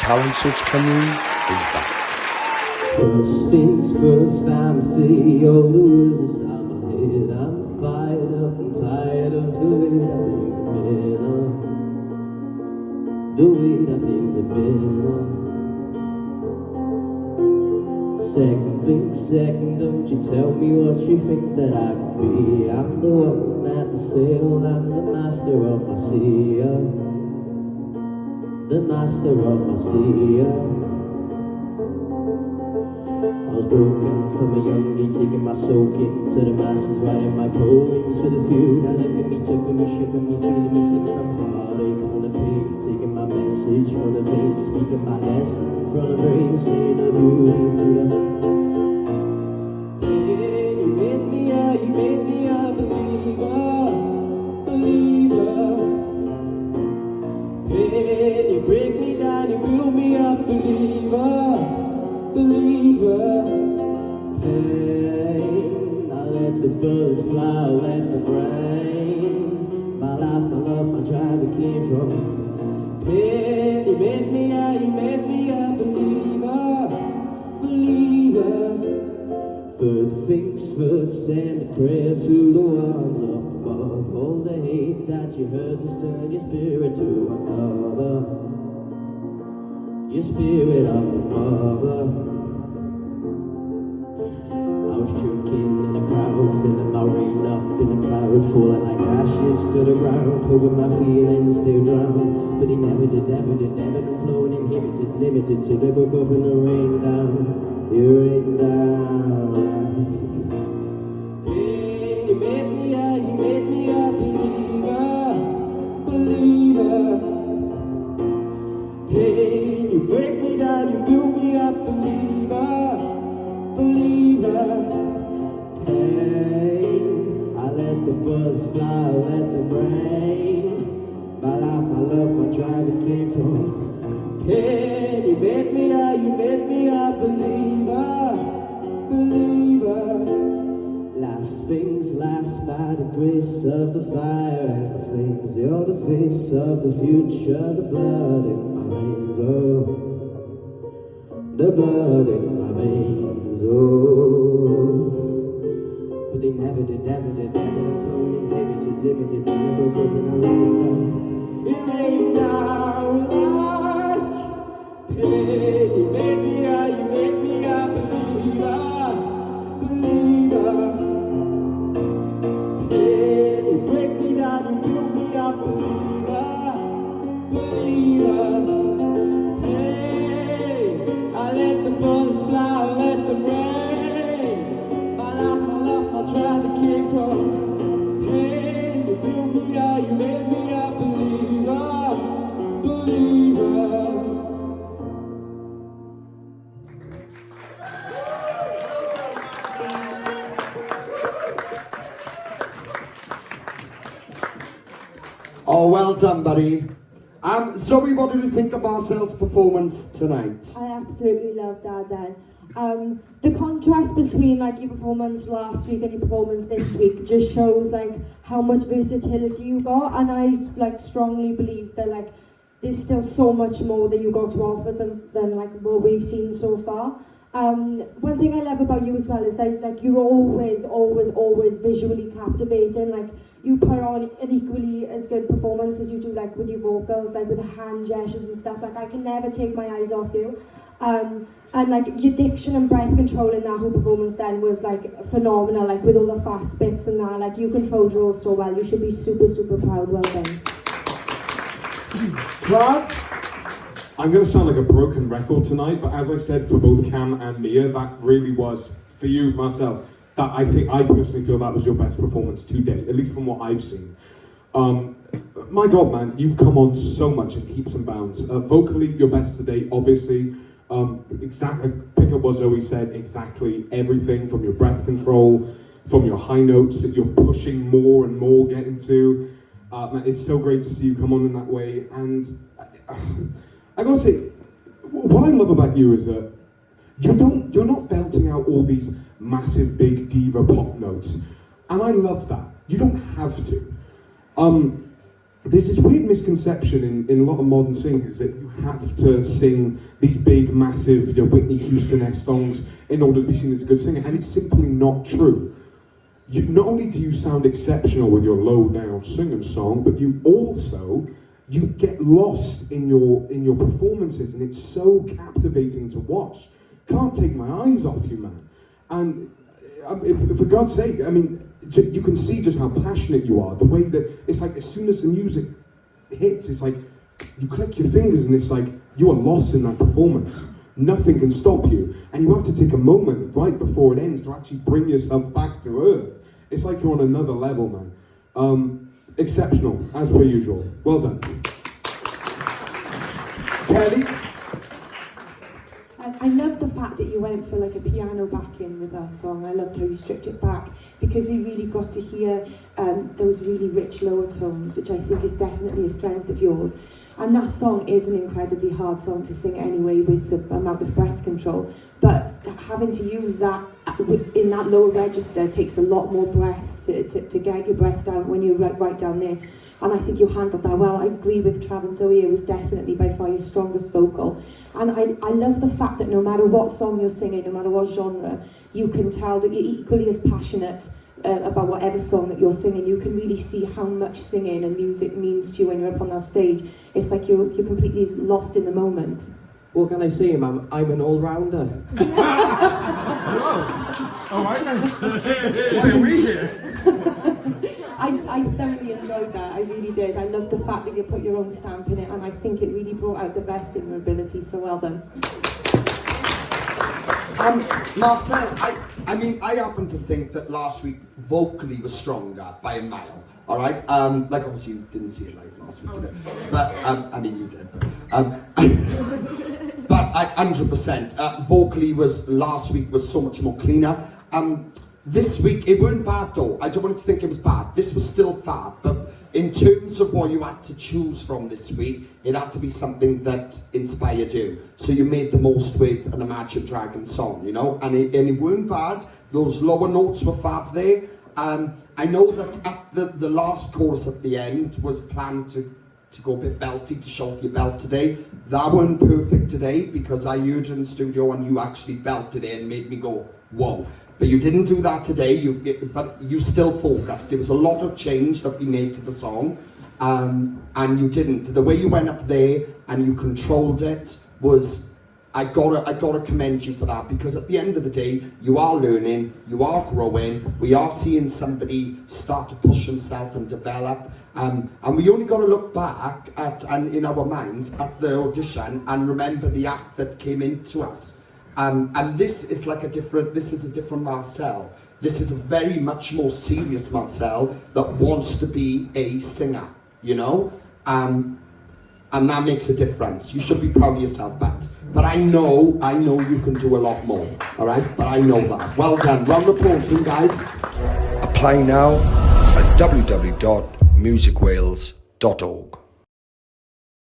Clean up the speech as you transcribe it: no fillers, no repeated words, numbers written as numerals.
Talent Search Cymru is back. First things first, I'm say all the words inside my head. I'm fired up and tired of the way that things have been. The way that things have been. Second thing, second, don't you tell me what you think that I could be. I'm the one at the sail, I'm the master of my sea. The master of my sea. I was broken from a young age, taking my soak into the masses, writing my poems for the few. Now look at me, took me, shipping me, feeling me, singing from heartache, from the pain, taking my message from the veins, speaking my lesson from the brain, seeing the beauty through the. Then you made me a believer, believer. Then you break me down, you build me up, believer, believer. Pain, I let the birds fly, I let them rain. My life, my love, my drive, it came from pain. You made me a believer, believer. Third things first, send a prayer to the ones up above. All the hate that you heard, just turn your spirit to another. Your spirit up above. I was drinking in a crowd, filling my rain up in a cloud, falling like ashes to the ground, hoping my feelings still drown. But they never did, and flowing inhibited, limited till they broke up and the rain down, it rained down. Yeah, you made me a believer, believer. Pain, you break me down, you build me up, believer, believer. Pain, I let the birds fly, I let them rain. My life, my love, my drive, it came from pain. You made me a believer, believer. Last things last by the grace of the fire and the flames. You're the face of the future, the blood in my veins, oh. The blood in my veins, oh. But they never did, thrown inhibited, limited, till they broke open and rained down. It rained down like pain. You made me a believer, believer. Pain, you break me down, you build me up, believer, believer. Pain, I let the bullets fly, I let them rain. My life, my drive, it came from pain. You build me up, you made me a believer, believer. Oh, well done, buddy. Zoe, what did you think of Marcel's performance tonight? I absolutely loved that then. The contrast between like your performance last week and your performance this week just shows like how much versatility you got, and I like strongly believe that like there's still so much more that you got to offer than like what we've seen so far. One thing I love about you as well is that like you're always visually captivating. Like you put on an equally as good performance as you do like with your vocals, like with the hand gestures and stuff. Like I can never take my eyes off you. And like your diction and breath control in that whole performance then was like phenomenal. Like with all the fast bits and that, like you controlled your role so well. You should be super, super proud. Well done. Clark? I'm going to sound like a broken record tonight, but as I said for both Cam and Mia, that really was, for you, Marcel, that I personally feel that was your best performance to date, at least from what I've seen. My God, man, you've come on so much in heaps and bounds. Vocally, your best to date, obviously. Exactly, pick up what Zoe said, exactly everything from your breath control, from your high notes that you're pushing more and more getting to. Man, it's so great to see you come on in that way, and I gotta say, what I love about you is that you're not belting out all these massive big diva pop notes, and I love that. You don't have to. there's this weird misconception in a lot of modern singers that you have to sing these big, massive, Whitney Houston-esque songs in order to be seen as a good singer, and it's simply not true. Not only do you sound exceptional with your low-down singing song, but you get lost in your performances, and it's so captivating to watch. Can't take my eyes off you, man. And for God's sake, I mean, you can see just how passionate you are. The way that it's like, as soon as the music hits, it's like you click your fingers and it's like you are lost in that performance. Nothing can stop you, and you have to take a moment right before it ends to actually bring yourself back to earth. It's like you're on another level, man. Exceptional, as per usual. Well done. Kelly? I love the fact that you went for like a piano backing with that song. I loved how you stripped it back, because we really got to hear those really rich lower tones, which I think is definitely a strength of yours. And that song is an incredibly hard song to sing anyway, with the amount of breath control. But having to use that in that lower register takes a lot more breath to get your breath down when you're right down there. And I think you handled that well. I agree with Trav and Zoe, it was definitely by far your strongest vocal. And I love the fact that no matter what song you're singing, no matter what genre, you can tell that you're equally as passionate about whatever song that you're singing. You can really see how much singing and music means to you when you're up on that stage. It's like you're completely lost in the moment. What can I say, ma'am? I'm an all-rounder. All right then. Why are we here? I thoroughly enjoyed that, I really did. I loved the fact that you put your own stamp in it, and I think it really brought out the best in your ability, so well done. Marcel, I happen to think that last week vocally was stronger by a mile. All right, like obviously you didn't see it live last week, today, but I mean you did. But 100%, vocally last week was so much more cleaner. This week it weren't bad though. I don't want you to think it was bad. This was still fab, but in terms of what you had to choose from this week, it had to be something that inspired you. So you made the most with an Imagine Dragon song, you know, and it weren't bad. Those lower notes were fab there. I know that at the last chorus at the end was planned to go a bit belty, to show off your belt today. That weren't perfect today, because I heard it in the studio and you actually belted it and made me go, whoa. But you didn't do that today, but you still focused. There was a lot of change that we made to the song, and you didn't. The way you went up there and you controlled it was, I gotta commend you for that, because at the end of the day, you are learning, you are growing, we are seeing somebody start to push himself and develop, and we only got to look back and in our minds at the audition and remember the act that came into us. And this is a different Marcel. This is a very much more serious Marcel that wants to be a singer, you know? And that makes a difference. You should be proud of yourself, but I know you can do a lot more, all right? But I know that. Well done. Round of applause for you guys. Apply now at www.musicwales.org.